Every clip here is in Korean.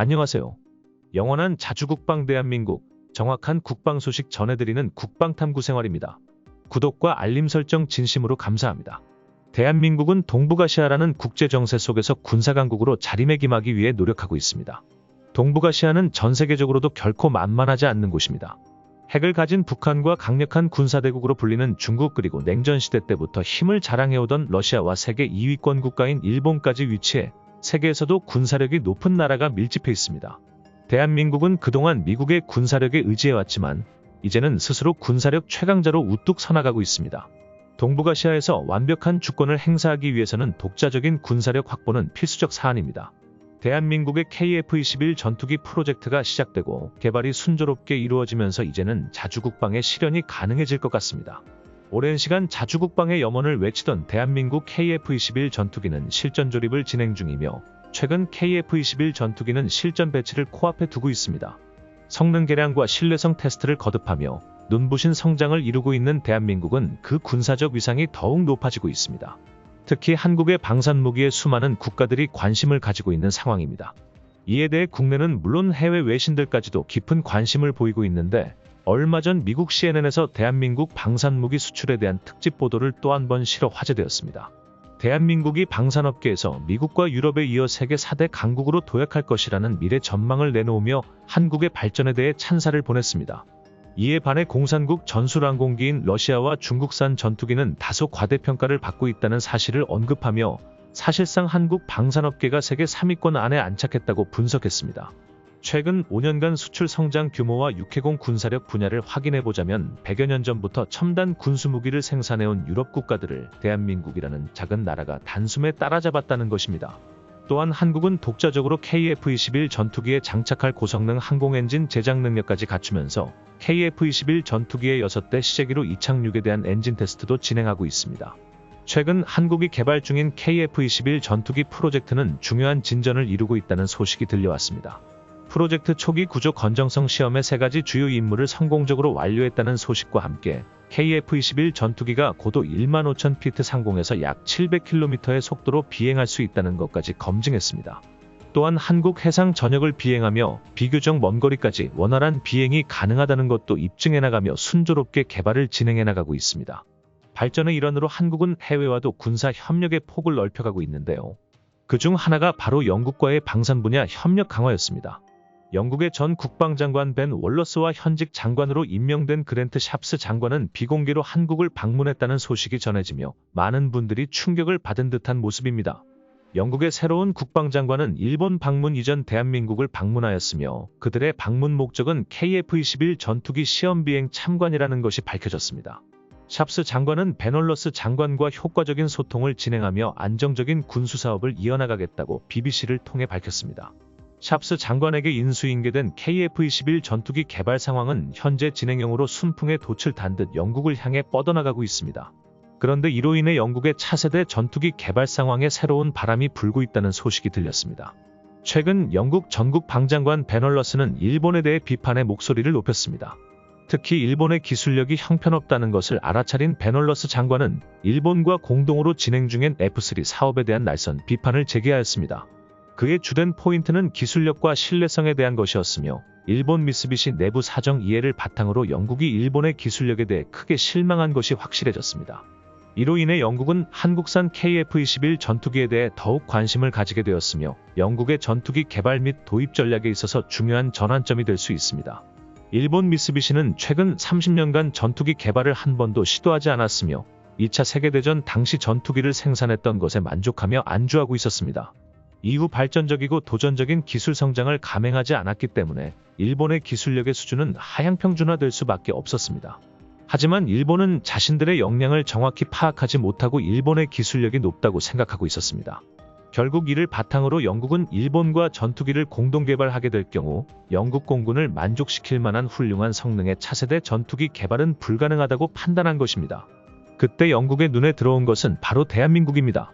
안녕하세요. 영원한 자주국방 대한민국, 정확한 국방 소식 전해드리는 국방탐구생활입니다. 구독과 알림 설정 진심으로 감사합니다. 대한민국은 동북아시아라는 국제정세 속에서 군사강국으로 자리매김하기 위해 노력하고 있습니다. 동북아시아는 전 세계적으로도 결코 만만하지 않는 곳입니다. 핵을 가진 북한과 강력한 군사대국으로 불리는 중국, 그리고 냉전시대 때부터 힘을 자랑해오던 러시아와 세계 2위권 국가인 일본까지 위치해 세계에서도 군사력이 높은 나라가 밀집해 있습니다. 대한민국은 그동안 미국의 군사력에 의지해왔지만 이제는 스스로 군사력 최강자로 우뚝 서나가고 있습니다. 동북아시아에서 완벽한 주권을 행사하기 위해서는 독자적인 군사력 확보는 필수적 사안입니다. 대한민국의 KF-21 전투기 프로젝트가 시작되고 개발이 순조롭게 이루어지면서 이제는 자주국방의 실현이 가능해질 것 같습니다. 오랜 시간 자주국방의 염원을 외치던 대한민국 KF-21 전투기는 실전 조립을 진행 중이며 최근 KF-21 전투기는 실전 배치를 코앞에 두고 있습니다. 성능 개량과 신뢰성 테스트를 거듭하며 눈부신 성장을 이루고 있는 대한민국은 그 군사적 위상이 더욱 높아지고 있습니다. 특히 한국의 방산무기에 수많은 국가들이 관심을 가지고 있는 상황입니다. 이에 대해 국내는 물론 해외 외신들까지도 깊은 관심을 보이고 있는데, 얼마 전 미국 CNN에서 대한민국 방산무기 수출에 대한 특집 보도를 또 한 번 실어 화제되었습니다. 대한민국이 방산업계에서 미국과 유럽에 이어 세계 4대 강국으로 도약할 것이라는 미래 전망을 내놓으며 한국의 발전에 대해 찬사를 보냈습니다. 이에 반해 공산국 전술항공기인 러시아와 중국산 전투기는 다소 과대평가를 받고 있다는 사실을 언급하며 사실상 한국 방산업계가 세계 3위권 안에 안착했다고 분석했습니다. 최근 5년간 수출 성장 규모와 육해공 군사력 분야를 확인해보자면 100여 년 전부터 첨단 군수무기를 생산해온 유럽 국가들을 대한민국이라는 작은 나라가 단숨에 따라잡았다는 것입니다. 또한 한국은 독자적으로 KF-21 전투기에 장착할 고성능 항공엔진 제작 능력까지 갖추면서 KF-21 전투기의 6대 시제기로 이착륙에 대한 엔진 테스트도 진행하고 있습니다. 최근 한국이 개발 중인 KF-21 전투기 프로젝트는 중요한 진전을 이루고 있다는 소식이 들려왔습니다. 프로젝트 초기 구조 건정성 시험의 3가지 주요 임무를 성공적으로 완료했다는 소식과 함께 KF-21 전투기가 고도 15,000피트 상공에서 약 700km의 속도로 비행할 수 있다는 것까지 검증했습니다. 또한 한국 해상 전역을 비행하며 비교적 먼 거리까지 원활한 비행이 가능하다는 것도 입증해나가며 순조롭게 개발을 진행해나가고 있습니다. 발전의 일환으로 한국은 해외와도 군사 협력의 폭을 넓혀가고 있는데요. 그중 하나가 바로 영국과의 방산 분야 협력 강화였습니다. 영국의 전 국방장관 벤 월러스와 현직 장관으로 임명된 그랜트 샵스 장관은 비공개로 한국을 방문했다는 소식이 전해지며 많은 분들이 충격을 받은 듯한 모습입니다. 영국의 새로운 국방장관은 일본 방문 이전 대한민국을 방문하였으며 그들의 방문 목적은 KF-21 전투기 시험비행 참관이라는 것이 밝혀졌습니다. 샵스 장관은 벤 월러스 장관과 효과적인 소통을 진행하며 안정적인 군수사업을 이어나가겠다고 BBC를 통해 밝혔습니다. 샵스 장관에게 인수인계된 KF-21 전투기 개발 상황은 현재 진행형으로 순풍에 돛을 단 듯 영국을 향해 뻗어나가고 있습니다. 그런데 이로 인해 영국의 차세대 전투기 개발 상황에 새로운 바람이 불고 있다는 소식이 들렸습니다. 최근 영국 전국 방장관 벤 월러스는 일본에 대해 비판의 목소리를 높였습니다. 특히 일본의 기술력이 형편없다는 것을 알아차린 벤 월러스 장관은 일본과 공동으로 진행 중인 F3 사업에 대한 날선 비판을 제기하였습니다. 그의 주된 포인트는 기술력과 신뢰성에 대한 것이었으며 일본 미쓰비시 내부 사정 이해를 바탕으로 영국이 일본의 기술력에 대해 크게 실망한 것이 확실해졌습니다. 이로 인해 영국은 한국산 KF-21 전투기에 대해 더욱 관심을 가지게 되었으며 영국의 전투기 개발 및 도입 전략에 있어서 중요한 전환점이 될 수 있습니다. 일본 미쓰비시는 최근 30년간 전투기 개발을 한 번도 시도하지 않았으며 2차 세계대전 당시 전투기를 생산했던 것에 만족하며 안주하고 있었습니다. 이후 발전적이고 도전적인 기술 성장을 감행하지 않았기 때문에 일본의 기술력의 수준은 하향평준화될 수밖에 없었습니다. 하지만 일본은 자신들의 역량을 정확히 파악하지 못하고 일본의 기술력이 높다고 생각하고 있었습니다. 결국 이를 바탕으로 영국은 일본과 전투기를 공동 개발하게 될 경우 영국 공군을 만족시킬 만한 훌륭한 성능의 차세대 전투기 개발은 불가능하다고 판단한 것입니다. 그때 영국의 눈에 들어온 것은 바로 대한민국입니다.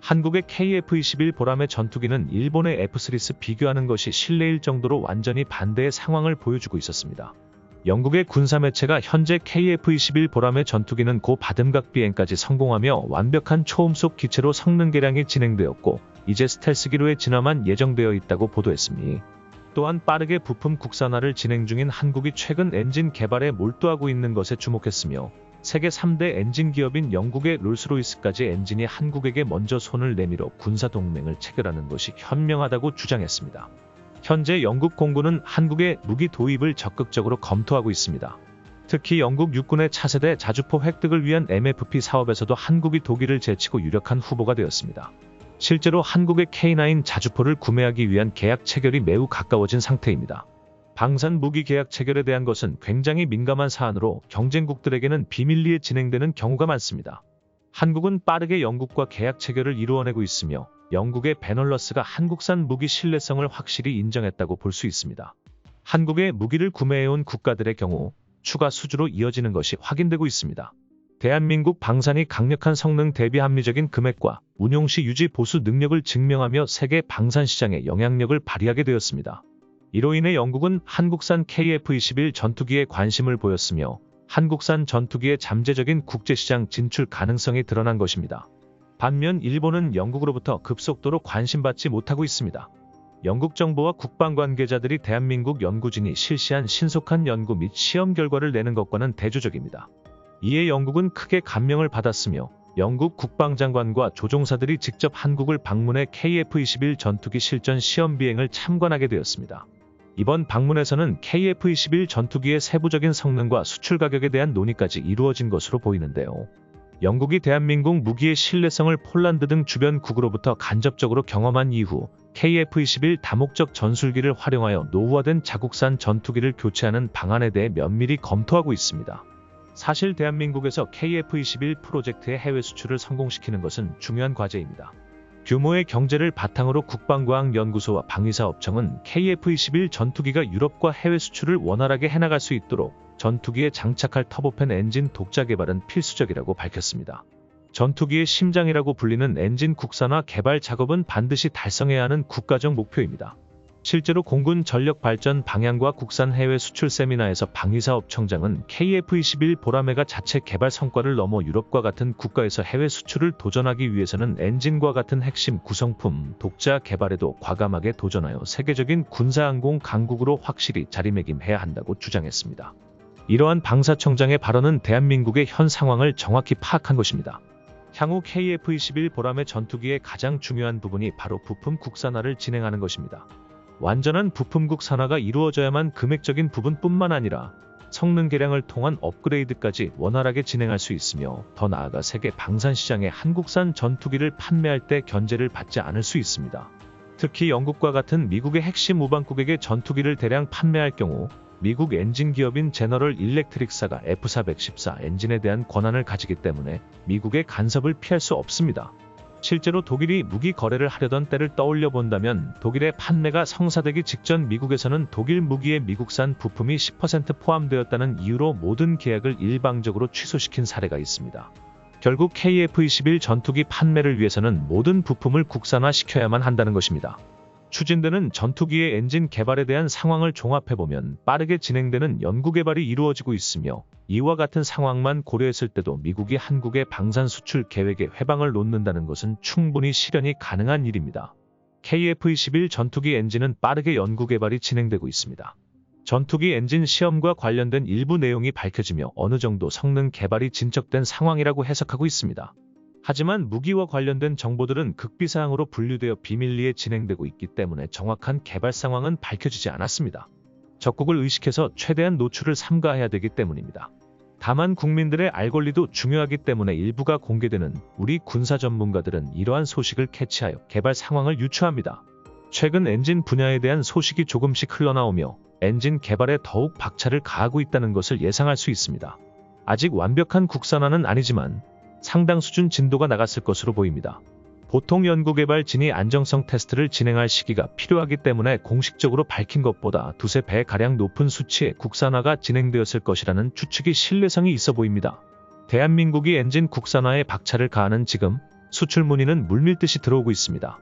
한국의 KF-21 보람의 전투기는 일본의 F3스 비교하는 것이 실례일 정도로 완전히 반대의 상황을 보여주고 있었습니다. 영국의 군사매체가 현재 KF-21 보람의 전투기는 고 바듬각 비행까지 성공하며 완벽한 초음속 기체로 성능 개량이 진행되었고 이제 스텔스기로의 진화만 예정되어 있다고 보도했으니 또한 빠르게 부품 국산화를 진행 중인 한국이 최근 엔진 개발에 몰두하고 있는 것에 주목했으며 세계 3대 엔진 기업인 영국의 롤스로이스까지 엔진이 한국에게 먼저 손을 내밀어 군사동맹을 체결하는 것이 현명하다고 주장했습니다. 현재 영국 공군은 한국의 무기 도입을 적극적으로 검토하고 있습니다. 특히 영국 육군의 차세대 자주포 획득을 위한 MFP 사업에서도 한국이 독일을 제치고 유력한 후보가 되었습니다. 실제로 한국의 K9 자주포를 구매하기 위한 계약 체결이 매우 가까워진 상태입니다. 방산 무기 계약 체결에 대한 것은 굉장히 민감한 사안으로 경쟁국들에게는 비밀리에 진행되는 경우가 많습니다. 한국은 빠르게 영국과 계약 체결을 이루어내고 있으며 영국의 베널러스가 한국산 무기 신뢰성을 확실히 인정했다고 볼 수 있습니다. 한국의 무기를 구매해온 국가들의 경우 추가 수주로 이어지는 것이 확인되고 있습니다. 대한민국 방산이 강력한 성능 대비 합리적인 금액과 운용시 유지 보수 능력을 증명하며 세계 방산 시장에 영향력을 발휘하게 되었습니다. 이로 인해 영국은 한국산 KF-21 전투기에 관심을 보였으며 한국산 전투기의 잠재적인 국제시장 진출 가능성이 드러난 것입니다. 반면 일본은 영국으로부터 급속도로 관심받지 못하고 있습니다. 영국 정부와 국방 관계자들이 대한민국 연구진이 실시한 신속한 연구 및 시험 결과를 내는 것과는 대조적입니다. 이에 영국은 크게 감명을 받았으며 영국 국방장관과 조종사들이 직접 한국을 방문해 KF-21 전투기 실전 시험 비행을 참관하게 되었습니다. 이번 방문에서는 KF-21 전투기의 세부적인 성능과 수출 가격에 대한 논의까지 이루어진 것으로 보이는데요. 영국이 대한민국 무기의 신뢰성을 폴란드 등 주변국으로부터 간접적으로 경험한 이후 KF-21 다목적 전술기를 활용하여 노후화된 자국산 전투기를 교체하는 방안에 대해 면밀히 검토하고 있습니다. 사실 대한민국에서 KF-21 프로젝트의 해외 수출을 성공시키는 것은 중요한 과제입니다. 규모의 경제를 바탕으로 국방과학연구소와 방위사업청은 KF-21 전투기가 유럽과 해외 수출을 원활하게 해나갈 수 있도록 전투기에 장착할 터보팬 엔진 독자 개발은 필수적이라고 밝혔습니다. 전투기의 심장이라고 불리는 엔진 국산화 개발 작업은 반드시 달성해야 하는 국가적 목표입니다. 실제로 공군 전력 발전 방향과 국산 해외 수출 세미나에서 방위사업청장은 KF-21 보라매가 자체 개발 성과를 넘어 유럽과 같은 국가에서 해외 수출을 도전하기 위해서는 엔진과 같은 핵심 구성품 독자 개발에도 과감하게 도전하여 세계적인 군사항공 강국으로 확실히 자리매김해야 한다고 주장했습니다. 이러한 방사청장의 발언은 대한민국의 현 상황을 정확히 파악한 것입니다. 향후 KF-21 보라매 전투기의 가장 중요한 부분이 바로 부품 국산화를 진행하는 것입니다. 완전한 부품 국산화가 이루어져야만 금액적인 부분뿐만 아니라 성능 개량을 통한 업그레이드까지 원활하게 진행할 수 있으며 더 나아가 세계 방산 시장에 한국산 전투기를 판매할 때 견제를 받지 않을 수 있습니다. 특히 영국과 같은 미국의 핵심 우방국에게 전투기를 대량 판매할 경우 미국 엔진 기업인 제너럴 일렉트릭사가 F414 엔진에 대한 권한을 가지기 때문에 미국의 간섭을 피할 수 없습니다. 실제로 독일이 무기 거래를 하려던 때를 떠올려 본다면 독일의 판매가 성사되기 직전 미국에서는 독일 무기에 미국산 부품이 10% 포함되었다는 이유로 모든 계약을 일방적으로 취소시킨 사례가 있습니다. 결국 KF-21 전투기 판매를 위해서는 모든 부품을 국산화시켜야만 한다는 것입니다. 추진되는 전투기의 엔진 개발에 대한 상황을 종합해보면 빠르게 진행되는 연구개발이 이루어지고 있으며 이와 같은 상황만 고려했을 때도 미국이 한국의 방산 수출 계획에 회방을 놓는다는 것은 충분히 실현이 가능한 일입니다. KF-21 전투기 엔진은 빠르게 연구개발이 진행되고 있습니다. 전투기 엔진 시험과 관련된 일부 내용이 밝혀지며 어느 정도 성능 개발이 진척된 상황이라고 해석하고 있습니다. 하지만 무기와 관련된 정보들은 극비사항으로 분류되어 비밀리에 진행되고 있기 때문에 정확한 개발 상황은 밝혀지지 않았습니다. 적국을 의식해서 최대한 노출을 삼가해야 되기 때문입니다. 다만 국민들의 알 권리도 중요하기 때문에 일부가 공개되는 우리 군사 전문가들은 이러한 소식을 캐치하여 개발 상황을 유추합니다. 최근 엔진 분야에 대한 소식이 조금씩 흘러나오며 엔진 개발에 더욱 박차를 가하고 있다는 것을 예상할 수 있습니다. 아직 완벽한 국산화는 아니지만 상당 수준 진도가 나갔을 것으로 보입니다. 보통 연구개발 진위 안정성 테스트를 진행할 시기가 필요하기 때문에 공식적으로 밝힌 것보다 두세 배가량 높은 수치의 국산화가 진행되었을 것이라는 추측이 신뢰성이 있어 보입니다. 대한민국이 엔진 국산화에 박차를 가하는 지금 수출 문의는 물밀듯이 들어오고 있습니다.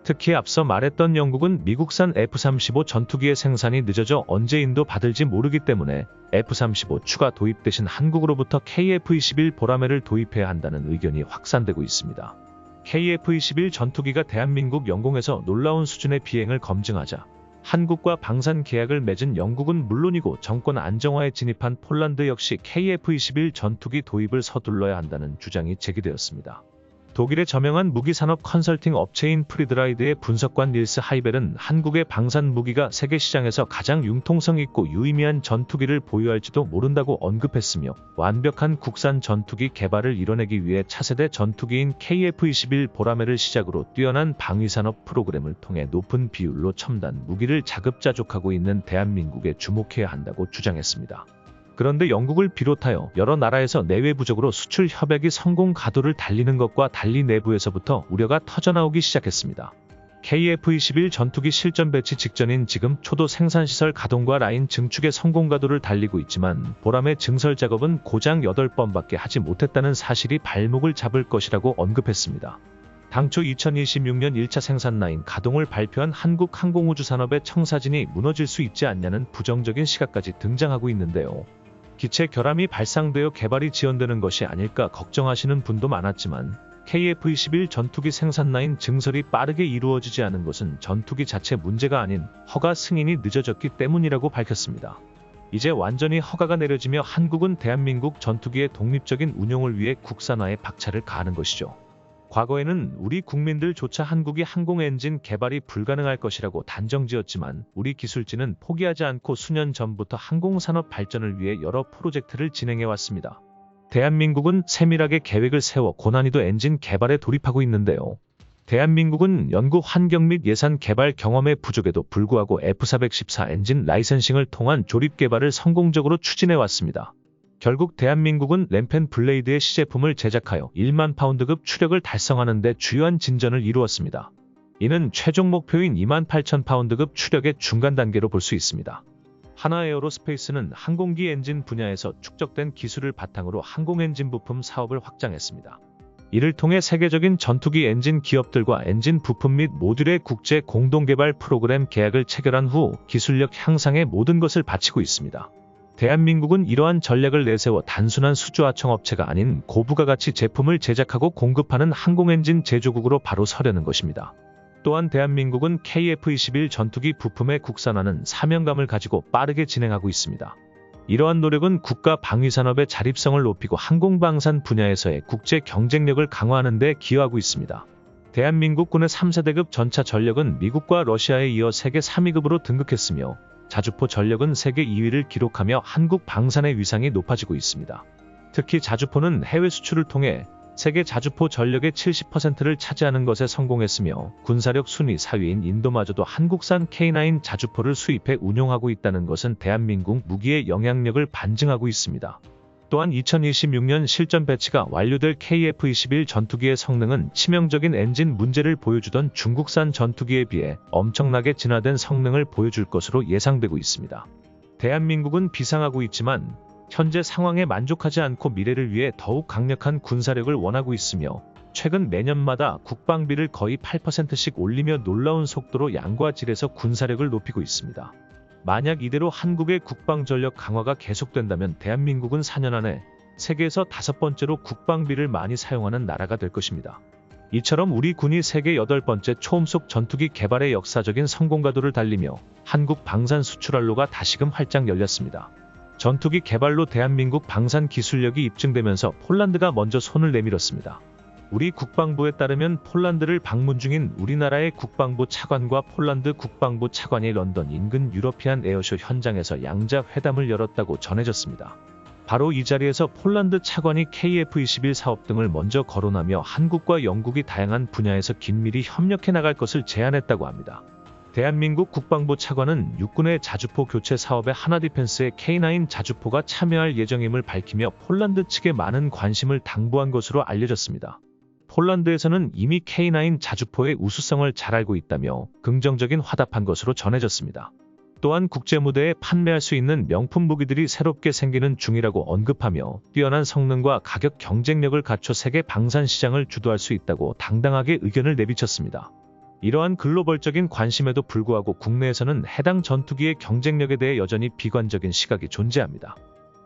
특히 앞서 말했던 영국은 미국산 F-35 전투기의 생산이 늦어져 언제 인도받을지 모르기 때문에 F-35 추가 도입 대신 한국으로부터 KF-21 보라매를 도입해야 한다는 의견이 확산되고 있습니다. KF-21 전투기가 대한민국 영공에서 놀라운 수준의 비행을 검증하자 한국과 방산 계약을 맺은 영국은 물론이고 정권 안정화에 진입한 폴란드 역시 KF-21 전투기 도입을 서둘러야 한다는 주장이 제기되었습니다. 독일의 저명한 무기산업 컨설팅 업체인 프리드라이드의 분석관 닐스 하이벨은 한국의 방산 무기가 세계 시장에서 가장 융통성 있고 유의미한 전투기를 보유할지도 모른다고 언급했으며 완벽한 국산 전투기 개발을 이뤄내기 위해 차세대 전투기인 KF-21 보라매를 시작으로 뛰어난 방위산업 프로그램을 통해 높은 비율로 첨단 무기를 자급자족하고 있는 대한민국에 주목해야 한다고 주장했습니다. 그런데 영국을 비롯하여 여러 나라에서 내외 부족으로 수출 협약이 성공 가도를 달리는 것과 달리 내부에서부터 우려가 터져나오기 시작했습니다. KF-21 전투기 실전 배치 직전인 지금 초도 생산시설 가동과 라인 증축의 성공 가도를 달리고 있지만 보람의 증설 작업은 고작 8번밖에 하지 못했다는 사실이 발목을 잡을 것이라고 언급했습니다. 당초 2026년 1차 생산 라인 가동을 발표한 한국항공우주산업의 청사진이 무너질 수 있지 않냐는 부정적인 시각까지 등장하고 있는데요. 기체 결함이 발생되어 개발이 지연되는 것이 아닐까 걱정하시는 분도 많았지만 KF-21 전투기 생산 라인 증설이 빠르게 이루어지지 않은 것은 전투기 자체 문제가 아닌 허가 승인이 늦어졌기 때문이라고 밝혔습니다. 이제 완전히 허가가 내려지며 한국은 대한민국 전투기의 독립적인 운용을 위해 국산화에 박차를 가하는 것이죠. 과거에는 우리 국민들조차 한국이 항공 엔진 개발이 불가능할 것이라고 단정지었지만 우리 기술진은 포기하지 않고 수년 전부터 항공산업 발전을 위해 여러 프로젝트를 진행해왔습니다. 대한민국은 세밀하게 계획을 세워 고난이도 엔진 개발에 돌입하고 있는데요. 대한민국은 연구 환경 및 예산 개발 경험의 부족에도 불구하고 F414 엔진 라이선싱을 통한 조립 개발을 성공적으로 추진해왔습니다. 결국 대한민국은 램펜 블레이드의 시제품을 제작하여 1만 파운드급 추력을 달성하는 데 주요한 진전을 이루었습니다. 이는 최종 목표인 28,000파운드급 추력의 중간 단계로 볼 수 있습니다. 하나에어로스페이스는 항공기 엔진 분야에서 축적된 기술을 바탕으로 항공 엔진 부품 사업을 확장했습니다. 이를 통해 세계적인 전투기 엔진 기업들과 엔진 부품 및 모듈의 국제 공동개발 프로그램 계약을 체결한 후 기술력 향상에 모든 것을 바치고 있습니다. 대한민국은 이러한 전략을 내세워 단순한 수주하청 업체가 아닌 고부가가치 제품을 제작하고 공급하는 항공엔진 제조국으로 바로 서려는 것입니다. 또한 대한민국은 KF-21 전투기 부품의 국산화는 사명감을 가지고 빠르게 진행하고 있습니다. 이러한 노력은 국가 방위산업의 자립성을 높이고 항공방산 분야에서의 국제 경쟁력을 강화하는 데 기여하고 있습니다. 대한민국군의 3세대급 전차 전력은 미국과 러시아에 이어 세계 3위급으로 등극했으며 자주포 전력은 세계 2위를 기록하며 한국 방산의 위상이 높아지고 있습니다. 특히 자주포는 해외 수출을 통해 세계 자주포 전력의 70%를 차지하는 것에 성공했으며 군사력 순위 4위인 인도마저도 한국산 K9 자주포를 수입해 운용하고 있다는 것은 대한민국 무기의 영향력을 반증하고 있습니다. 또한 2026년 실전 배치가 완료될 KF-21 전투기의 성능은 치명적인 엔진 문제를 보여주던 중국산 전투기에 비해 엄청나게 진화된 성능을 보여줄 것으로 예상되고 있습니다. 대한민국은 비상하고 있지만 현재 상황에 만족하지 않고 미래를 위해 더욱 강력한 군사력을 원하고 있으며 최근 매년마다 국방비를 거의 8%씩 올리며 놀라운 속도로 양과 질에서 군사력을 높이고 있습니다. 만약 이대로 한국의 국방전력 강화가 계속된다면 대한민국은 4년 안에 세계에서 5번째로 국방비를 많이 사용하는 나라가 될 것입니다. 이처럼 우리 군이 세계 8번째 초음속 전투기 개발의 역사적인 성공가도를 달리며 한국 방산 수출할로가 다시금 활짝 열렸습니다. 전투기 개발로 대한민국 방산 기술력이 입증되면서 폴란드가 먼저 손을 내밀었습니다. 우리 국방부에 따르면 폴란드를 방문 중인 우리나라의 국방부 차관과 폴란드 국방부 차관이 런던 인근 유러피안 에어쇼 현장에서 양자 회담을 열었다고 전해졌습니다. 바로 이 자리에서 폴란드 차관이 KF-21 사업 등을 먼저 거론하며 한국과 영국이 다양한 분야에서 긴밀히 협력해 나갈 것을 제안했다고 합니다. 대한민국 국방부 차관은 육군의 자주포 교체 사업에 하나디펜스의 K9 자주포가 참여할 예정임을 밝히며 폴란드 측에 많은 관심을 당부한 것으로 알려졌습니다. 폴란드에서는 이미 K9 자주포의 우수성을 잘 알고 있다며 긍정적인 화답한 것으로 전해졌습니다. 또한 국제무대에 판매할 수 있는 명품 무기들이 새롭게 생기는 중이라고 언급하며 뛰어난 성능과 가격 경쟁력을 갖춰 세계 방산 시장을 주도할 수 있다고 당당하게 의견을 내비쳤습니다. 이러한 글로벌적인 관심에도 불구하고 국내에서는 해당 전투기의 경쟁력에 대해 여전히 비관적인 시각이 존재합니다.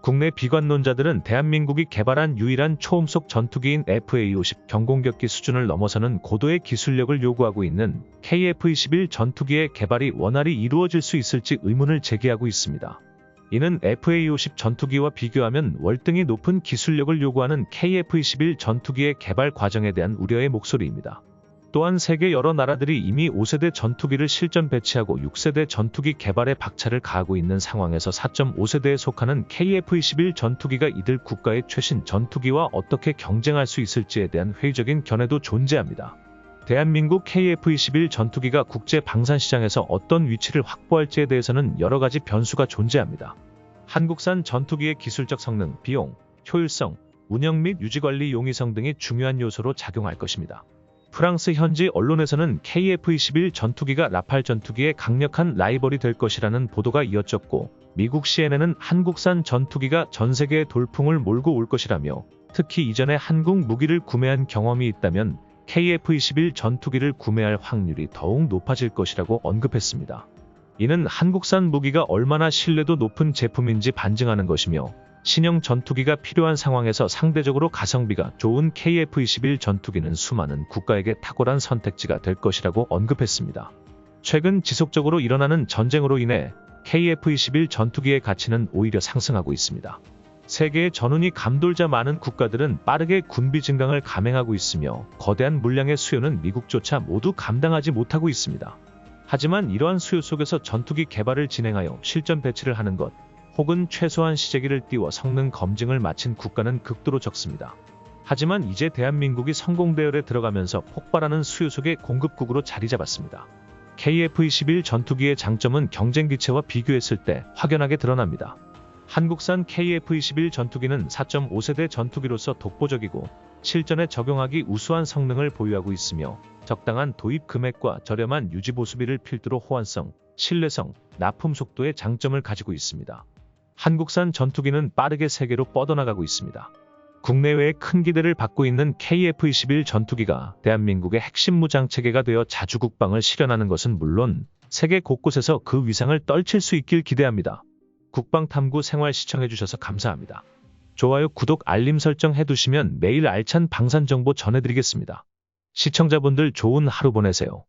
국내 비관론자들은 대한민국이 개발한 유일한 초음속 전투기인 FA-50 경공격기 수준을 넘어서는 고도의 기술력을 요구하고 있는 KF-21 전투기의 개발이 원활히 이루어질 수 있을지 의문을 제기하고 있습니다. 이는 FA-50 전투기와 비교하면 월등히 높은 기술력을 요구하는 KF-21 전투기의 개발 과정에 대한 우려의 목소리입니다. 또한 세계 여러 나라들이 이미 5세대 전투기를 실전 배치하고 6세대 전투기 개발에 박차를 가하고 있는 상황에서 4.5세대에 속하는 KF-21 전투기가 이들 국가의 최신 전투기와 어떻게 경쟁할 수 있을지에 대한 회의적인 견해도 존재합니다. 대한민국 KF-21 전투기가 국제 방산시장에서 어떤 위치를 확보할지에 대해서는 여러 가지 변수가 존재합니다. 한국산 전투기의 기술적 성능, 비용, 효율성, 운영 및 유지관리 용이성 등이 중요한 요소로 작용할 것입니다. 프랑스 현지 언론에서는 KF-21 전투기가 라팔 전투기의 강력한 라이벌이 될 것이라는 보도가 이어졌고, 미국 CNN은 한국산 전투기가 전 세계의 돌풍을 몰고 올 것이라며, 특히 이전에 한국 무기를 구매한 경험이 있다면 KF-21 전투기를 구매할 확률이 더욱 높아질 것이라고 언급했습니다. 이는 한국산 무기가 얼마나 신뢰도 높은 제품인지 반증하는 것이며, 신형 전투기가 필요한 상황에서 상대적으로 가성비가 좋은 KF-21 전투기는 수많은 국가에게 탁월한 선택지가 될 것이라고 언급했습니다. 최근 지속적으로 일어나는 전쟁으로 인해 KF-21 전투기의 가치는 오히려 상승하고 있습니다. 세계의 전운이 감돌자 많은 국가들은 빠르게 군비 증강을 감행하고 있으며 거대한 물량의 수요는 미국조차 모두 감당하지 못하고 있습니다. 하지만 이러한 수요 속에서 전투기 개발을 진행하여 실전 배치를 하는 것, 혹은 최소한 시제기를 띄워 성능 검증을 마친 국가는 극도로 적습니다. 하지만 이제 대한민국이 성공대열에 들어가면서 폭발하는 수요 속의 공급국으로 자리 잡았습니다. KF-21 전투기의 장점은 경쟁 기체와 비교했을 때 확연하게 드러납니다. 한국산 KF-21 전투기는 4.5세대 전투기로서 독보적이고 실전에 적용하기 우수한 성능을 보유하고 있으며 적당한 도입 금액과 저렴한 유지 보수비를 필두로 호환성, 신뢰성, 납품 속도의 장점을 가지고 있습니다. 한국산 전투기는 빠르게 세계로 뻗어나가고 있습니다. 국내외에 큰 기대를 받고 있는 KF-21 전투기가 대한민국의 핵심 무장체계가 되어 자주국방을 실현하는 것은 물론 세계 곳곳에서 그 위상을 떨칠 수 있길 기대합니다. 국방탐구 생활 시청해주셔서 감사합니다. 좋아요, 구독, 알림 설정 해두시면 매일 알찬 방산 정보 전해드리겠습니다. 시청자분들 좋은 하루 보내세요.